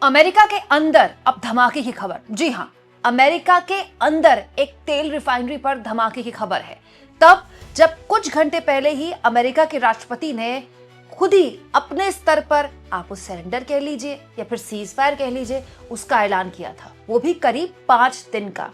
America के अंदर अब धमाके की खबर। जी हाँ, अमेरिका के अंदर एक तेल रिफाइनरी पर धमाके की खबर है। तब जब कुछ घंटे पहले ही अमेरिका के राष्ट्रपति ने खुद ही अपने स्तर पर, आप उस सरेंडर कह लीजिए या फिर सीज फायर कह लीजिए, उसका ऐलान किया था, वो भी करीब 5 दिन का।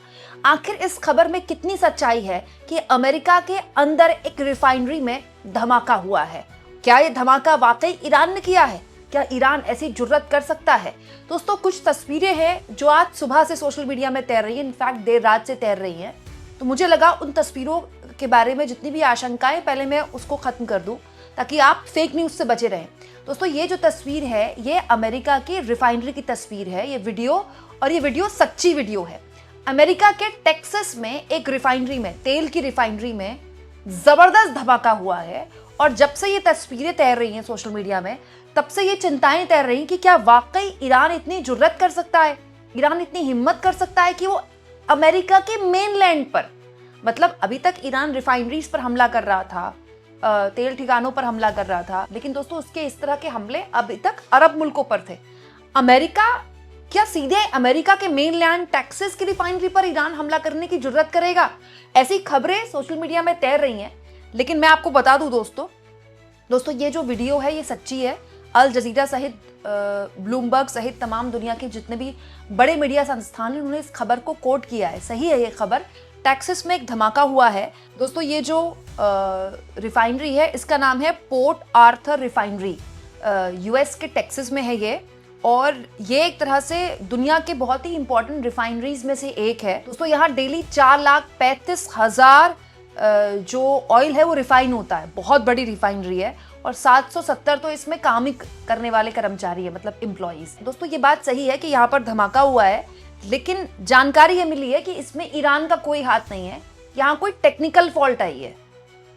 आखिर इस खबर में कितनी सच्चाई है कि अमेरिका के अंदर एक रिफाइनरी में धमाका हुआ है? क्या ये धमाका वाकई ईरान ने किया है? क्या ईरान ऐसी जुर्रत कर सकता है? दोस्तों, कुछ तस्वीरें हैं जो आज सुबह से सोशल मीडिया में तैर रही है, इनफैक्ट देर रात से तैर रही हैं। तो मुझे लगा उन तस्वीरों के बारे में जितनी भी आशंकाएं, पहले मैं उसको खत्म कर दूं ताकि आप फेक न्यूज से बचे रहें। दोस्तों, ये जो तस्वीर है ये अमेरिका की रिफाइनरी की तस्वीर है, ये वीडियो सच्ची वीडियो है। अमेरिका के टेक्सास में एक रिफाइनरी में, तेल की रिफाइनरी में जबरदस्त धमाका हुआ है। और जब से ये तस्वीरें तैर रही हैं सोशल मीडिया में, तब से ये चिंताएं तैर रही कि क्या वाकई ईरान इतनी जुर्रत कर सकता है, ईरान इतनी हिम्मत कर सकता है कि वो अमेरिका के मेनलैंड पर, मतलब अभी तक ईरान रिफाइनरीज पर हमला कर रहा था, तेल ठिकानों पर हमला कर रहा था, लेकिन दोस्तों उसके इस तरह के हमले अभी तक अरब मुल्कों पर थे। अमेरिका क्या सीधे अमेरिका के मेनलैंड टेक्सास की रिफाइनरी पर ईरान हमला करने की जुर्रत करेगा? ऐसी खबरें सोशल मीडिया में तैर रही हैं। लेकिन मैं आपको बता दूं दोस्तों ये जो वीडियो है ये सच्ची है। अल जजीरा सहित ब्लूमबर्ग सहित तमाम दुनिया के जितने भी बड़े मीडिया संस्थान हैं, उन्होंने इस खबर को कोट किया है। सही है ये खबर। टेक्सास में एक धमाका हुआ है। दोस्तों, ये जो रिफाइनरी है इसका नाम है पोर्ट आर्थर रिफाइनरी, यूएस के टेक्सास में है ये। और ये एक तरह से दुनिया के बहुत ही इंपॉर्टेंट रिफाइनरीज में से एक है। दोस्तों, यहाँ डेली 4,35,000 जो ऑयल है वो रिफाइन होता है। बहुत बड़ी रिफाइनरी है और 770 तो इसमें काम ही करने वाले कर्मचारी है, मतलब एम्प्लॉइज। दोस्तों, ये बात सही है कि यहाँ पर धमाका हुआ है, लेकिन जानकारी ये मिली है कि इसमें ईरान का कोई हाथ नहीं है। यहाँ कोई टेक्निकल फॉल्ट आई है।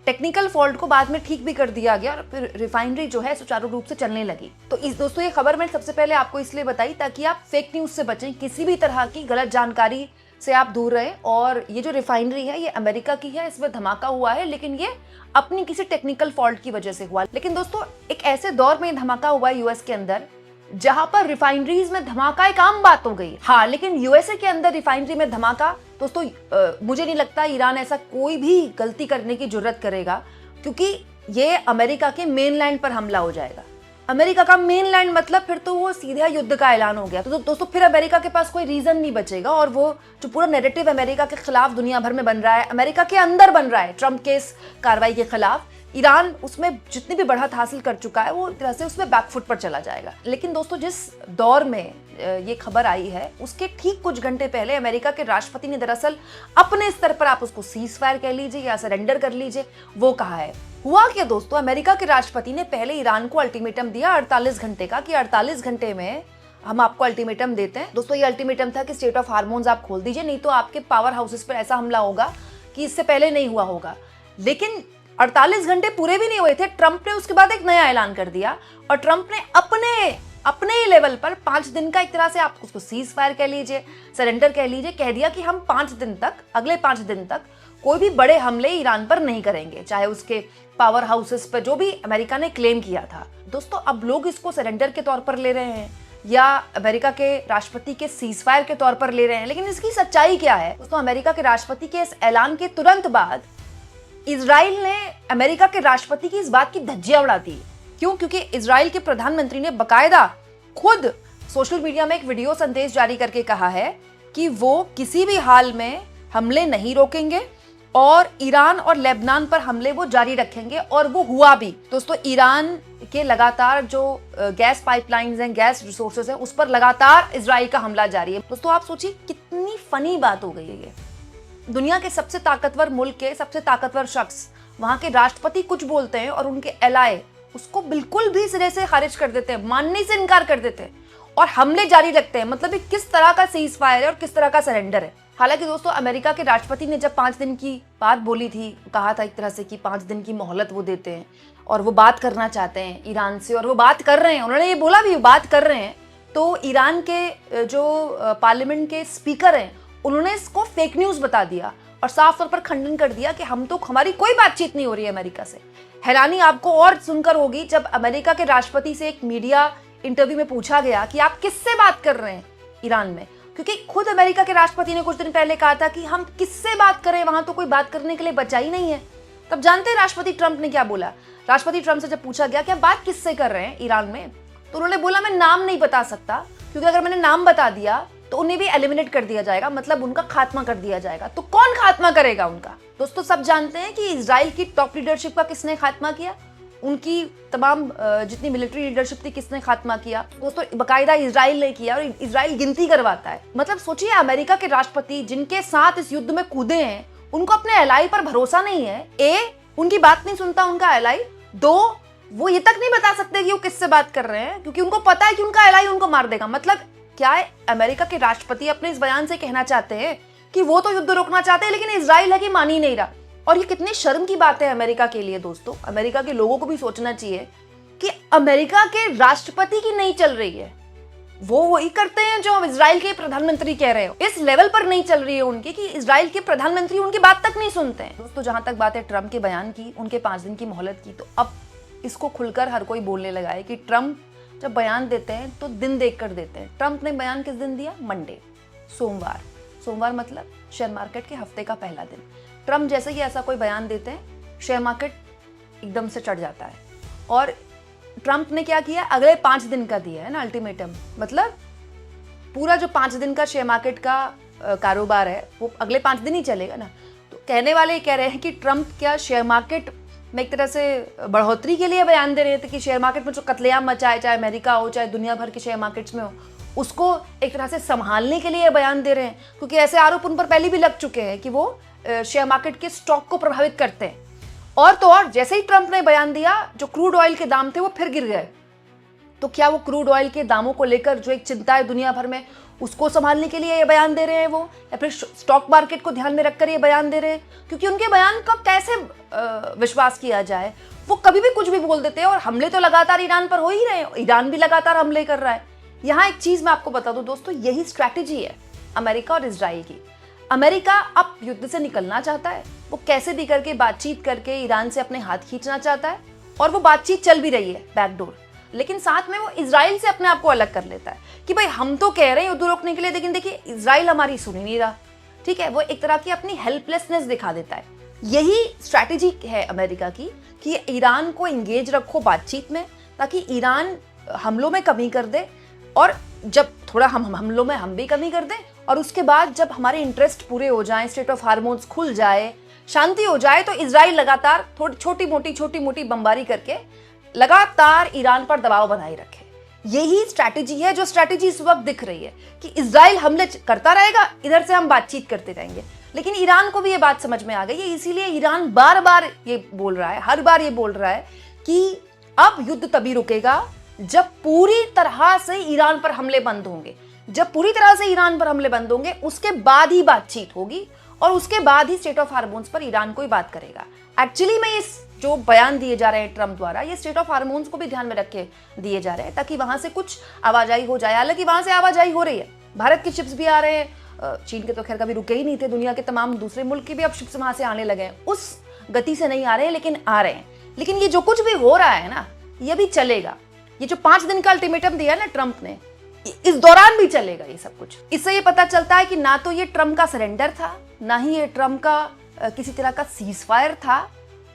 टेक्निकल फॉल्ट को बाद में ठीक भी कर दिया गया और फिर रिफाइनरी जो है सुचारू रूप से चलने लगी। तो दोस्तों ये खबर मैंने सबसे पहले आपको इसलिए बताई ताकि आप फेक न्यूज से बचें, किसी भी तरह की गलत जानकारी से आप दूर रहें। और ये जो रिफाइनरी है ये अमेरिका की है, इसमें धमाका हुआ है, लेकिन ये अपनी किसी टेक्निकल फॉल्ट की वजह से हुआ। लेकिन दोस्तों, एक ऐसे दौर में धमाका हुआ है यूएस के अंदर जहां पर रिफाइनरीज में धमाका एक आम बात हो गई। हाँ, लेकिन यूएसए के अंदर रिफाइनरी में धमाका, दोस्तों मुझे नहीं लगता ईरान ऐसा कोई भी गलती करने की जुर्रत करेगा, क्योंकि ये अमेरिका के मेनलैंड पर हमला हो जाएगा। अमेरिका का मेनलैंड मतलब फिर तो वो सीधा युद्ध का ऐलान हो गया। तो दोस्तों फिर अमेरिका के पास कोई रीजन नहीं बचेगा। और वो जो पूरा नैरेटिव अमेरिका के खिलाफ दुनिया भर में बन रहा है, अमेरिका के अंदर बन रहा है, ट्रम्प के इस कार्रवाई के खिलाफ, ईरान उसमें जितनी भी बढ़त हासिल कर चुका है वो एक तरह से उसमें बैकफुट पर चला जाएगा। लेकिन दोस्तों, जिस दौर में ये खबर आई है उसके ठीक कुछ घंटे पहले अमेरिका के राष्ट्रपति ने दरअसल अपने स्तर पर, आप उसको सीज फायर कह लीजिए या सरेंडर कर लीजिए, वो कहा है। हुआ क्या दोस्तों, अमेरिका के राष्ट्रपति ने पहले ईरान को अल्टीमेटम दिया 48 घंटे का, कि 48 घंटे में हम आपको अल्टीमेटम देते हैं। दोस्तों, ये अल्टीमेटम था कि स्टेट ऑफ हार्मोन्स आप खोल दीजिए, नहीं तो आपके पावर हाउसेस पर ऐसा हमला होगा कि इससे पहले नहीं हुआ होगा। लेकिन 48 घंटे पूरे भी नहीं हुए थे, ट्रंप ने उसके बाद एक नया ऐलान कर दिया। और ट्रंप ने अपने लेवल पर 5 दिन का, एक तरह से आप उसको सीज फायर कह लीजिए, सरेंडर कह लीजिए, कह दिया कि हम 5 दिन तक, अगले 5 दिन तक कोई भी बड़े हमले ईरान पर नहीं करेंगे, चाहे उसके पावर हाउसेस पर, जो भी अमेरिका ने क्लेम किया था। दोस्तों, अब लोग इसको सरेंडर के तौर पर ले रहे हैं या अमेरिका के राष्ट्रपति के सीज फायर के तौर पर ले रहे हैं, लेकिन इसकी सच्चाई क्या है? दोस्तों, अमेरिका के राष्ट्रपति के इस ऐलान के तुरंत बाद इजराइल ने अमेरिका के राष्ट्रपति की इस बात की धज्जियां उड़ा दी। क्यों? क्योंकि इजराइल के प्रधानमंत्री ने बकायदा खुद सोशल मीडिया में एक वीडियो संदेश जारी करके कहा है कि वो किसी भी हाल में हमले नहीं रोकेंगे और ईरान और लेबनान पर हमले वो जारी रखेंगे। और वो हुआ भी। दोस्तों, ईरान के लगातार जो गैस पाइपलाइंस हैं, गैस रिसोर्सेज हैं, उस पर लगातार इजराइल का हमला जारी है। दोस्तों, आप सोचिए कितनी फनी बात हो गई है ये। दुनिया के सबसे ताकतवर मुल्क के सबसे ताकतवर शख्स, वहां के राष्ट्रपति कुछ बोलते हैं और उनके एलाए उसको बिल्कुल भी सिरे से खारिज कर देते हैं, मानने से इनकार कर देते हैं और हमले जारी रखते हैं। मतलब ये किस तरह का सीज फायर है और किस तरह का सरेंडर है? हालांकि दोस्तों, अमेरिका के राष्ट्रपति ने जब 5 दिन की बात बोली थी, कहा था एक तरह से कि 5 दिन की मोहलत वो देते हैं और वो बात करना चाहते हैं ईरान से, और वो बात कर रहे हैं। उन्होंने ये बोला भी, बात कर रहे हैं। तो ईरान के जो पार्लियामेंट के स्पीकर हैं, उन्होंने इसको फेक न्यूज बता दिया और साफ तौर पर खंडन कर दिया कि हमारी कोई बातचीत नहीं हो रही है अमेरिका से। हैरानी आपको और सुनकर होगी जब अमेरिका के राष्ट्रपति से एक मीडिया इंटरव्यू में पूछा गया कि आप किससे बात कर रहे हैं ईरान में, क्योंकि खुद अमेरिका के राष्ट्रपति ने कुछ दिन पहले कहा था कि हम किससे बात करें, वहां तो कोई बात करने के लिए बचा ही नहीं है। तब जानते हैं राष्ट्रपति ट्रंप ने क्या बोला? राष्ट्रपति ट्रंप से जब पूछा गया कि आप बात किससे कर रहे हैं ईरान में, तो उन्होंने बोला मैं नाम नहीं बता सकता, क्योंकि अगर मैंने नाम बता दिया तो उन्हें भी एलिमिनेट कर दिया जाएगा, मतलब उनका खात्मा कर दिया जाएगा। तो कौन खात्मा करेगा उनका? दोस्तों सब जानते हैं कि इजराइल की टॉप लीडरशिप का किसने खात्मा किया, उनकी तमाम जितनी मिलिट्री लीडरशिप थी किसने खात्मा किया? दोस्तों बाकायदा इजराइल ने किया, और इजराइल गिनती करवाता है। मतलब सोचिए अमेरिका के राष्ट्रपति जिनके साथ इस युद्ध में कूदे हैं, उनको अपने एलाई पर भरोसा नहीं है। ए, उनकी बात नहीं सुनता उनका एलाई। दो, वो ये तक नहीं बता सकते कि वो किससे बात कर रहे हैं, क्योंकि उनको पता है कि उनका एलाई उनको मार देगा। मतलब क्या है, अमेरिका के राष्ट्रपति अपने इस बयान से कहना चाहते हैं कि वो तो युद्ध रोकना चाहते हैं, लेकिन इजराइल है कि मान ही नहीं रहा। और ये कितनी शर्म की बात है अमेरिका के लिए। दोस्तों अमेरिका के लोगों को भी सोचना चाहिए कि अमेरिका के राष्ट्रपति की नहीं चल रही है, वो वही करते हैं जो इजराइल के प्रधानमंत्री कह रहे हो। इस लेवल पर नहीं चल रही है उनकी कि इजराइल के प्रधानमंत्री उनकी बात तक नहीं सुनते हैं। दोस्तों जहां तक बात है ट्रंप के बयान की, उनके 5 दिन की मोहलत की, तो अब इसको खुलकर हर कोई बोलने लगा है कि ट्रंप जब बयान देते हैं तो दिन देखकर देते हैं। ट्रंप ने बयान किस दिन दिया? मंडे, सोमवार। सोमवार मतलब शेयर मार्केट के हफ्ते का पहला दिन। ट्रंप जैसे ही ऐसा कोई बयान देते हैं, शेयर मार्केट एकदम से चढ़ जाता है। और ट्रंप ने क्या किया? अगले 5 दिन का दिया है ना अल्टीमेटम, मतलब पूरा जो 5 दिन का शेयर मार्केट का कारोबार है वो अगले 5 दिन ही चलेगा ना। तो कहने वाले कह रहे हैं कि ट्रंप क्या शेयर मार्केट में एक तरह से बढ़ोतरी के लिए बयान दे रहे थे कि शेयर मार्केट में जो कत्लेआम मचाए, चाहे अमेरिका हो चाहे दुनिया भर के शेयर मार्केट्स में हो, उसको एक तरह से संभालने के लिए बयान दे रहे हैं, क्योंकि ऐसे आरोप उन पर पहले भी लग चुके हैं कि वो शेयर मार्केट के स्टॉक को प्रभावित करते हैं। और तो और जैसे ही ट्रंप ने बयान दिया, जो क्रूड ऑयल के दाम थे वो फिर गिर गए। तो क्या वो क्रूड ऑयल के दामों को लेकर जो एक चिंता है दुनिया भर में, उसको संभालने के लिए ये बयान दे रहे हैं वो, या फिर स्टॉक मार्केट को ध्यान में रखकर ये बयान दे रहे हैं? क्योंकि उनके बयान का कैसे विश्वास किया जाए? वो कभी भी कुछ भी बोल देते हैं, और हमले तो लगातार ईरान पर हो ही रहे हैं, ईरान भी लगातार हमले कर रहा है। यहाँ एक चीज मैं आपको बता दूं दोस्तों, यही स्ट्रैटेजी है अमेरिका और इजराइल की। अमेरिका अब युद्ध से निकलना चाहता है, वो कैसे भी करके बातचीत करके ईरान से अपने हाथ खींचना चाहता है, और वो बातचीत चल भी रही है बैकडोर। लेकिन साथ में वो इजराइल से अपने आप को अलग कर लेता है कि भाई हम तो कह रहे हैं युद्ध रोकने के लिए, लेकिन देखिए इजराइल हमारी सुन ही नहीं रहा। ठीक है, वो एक तरह की अपनी हेल्पलेसनेस दिखा देता है। यही स्ट्रैटेजी है अमेरिका की कि ईरान को इंगेज रखो बातचीत में, ताकि ईरान हमलों में कमी कर दे, और जब थोड़ा हम हमलों में हम भी कमी कर दें, और उसके बाद जब हमारे इंटरेस्ट पूरे हो जाएं, स्टेट ऑफ हार्मोन्स खुल जाए, शांति हो जाए, तो इजराइल लगातार थोड़ी छोटी मोटी बमबारी करके लगातार ईरान पर दबाव बनाए रखे। यही स्ट्रैटेजी है, जो स्ट्रैटेजी इस वक्त दिख रही है कि इजराइल हमले करता रहेगा, इधर से हम बातचीत करते रहेंगे। लेकिन ईरान को भी ये बात समझ में आ गई है, इसीलिए ईरान बार बार ये बोल रहा है, हर बार ये बोल रहा है कि अब युद्ध तभी रुकेगा जब पूरी तरह से ईरान पर हमले बंद होंगे। जब पूरी तरह से ईरान पर हमले बंद होंगे, उसके बाद ही बातचीत होगी, और उसके बाद ही स्टेट ऑफ हार्मोन्स पर ईरान कोई बात करेगा। एक्चुअली में इस जो बयान दिए जा रहे हैं ट्रंप द्वारा, ये स्टेट ऑफ हार्मोन्स को भी ध्यान में रख के दिए जा रहे हैं, ताकि वहां से कुछ आवाजाही हो जाए। हालांकि वहां से आवाजाही हो रही है, भारत के शिप्स भी आ रहे हैं, चीन के तो खैर कभी रुके ही नहीं थे, दुनिया के तमाम दूसरे मुल्क के भी अब शिप्स वहां से आने लगे हैं। उस गति से नहीं आ रहे हैं, लेकिन आ रहे हैं। लेकिन ये जो कुछ भी हो रहा है ना, ये भी चलेगा। ये जो 5 दिन का अल्टीमेटम दिया ना ट्रंप ने, इस दौरान भी चलेगा ये सब कुछ। इससे ये पता चलता है कि ना तो ये ट्रंप का सरेंडर था, ना ही ये ट्रंप का किसी तरह का सीज फायर था।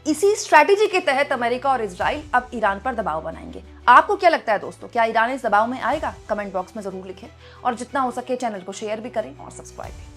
इसी स्ट्रैटेजी के तहत अमेरिका और इजराइल अब ईरान पर दबाव बनाएंगे। आपको क्या लगता है दोस्तों, क्या ईरान इस दबाव में आएगा? कमेंट बॉक्स में जरूर लिखें, और जितना हो सके चैनल को शेयर भी करें और सब्सक्राइब भी।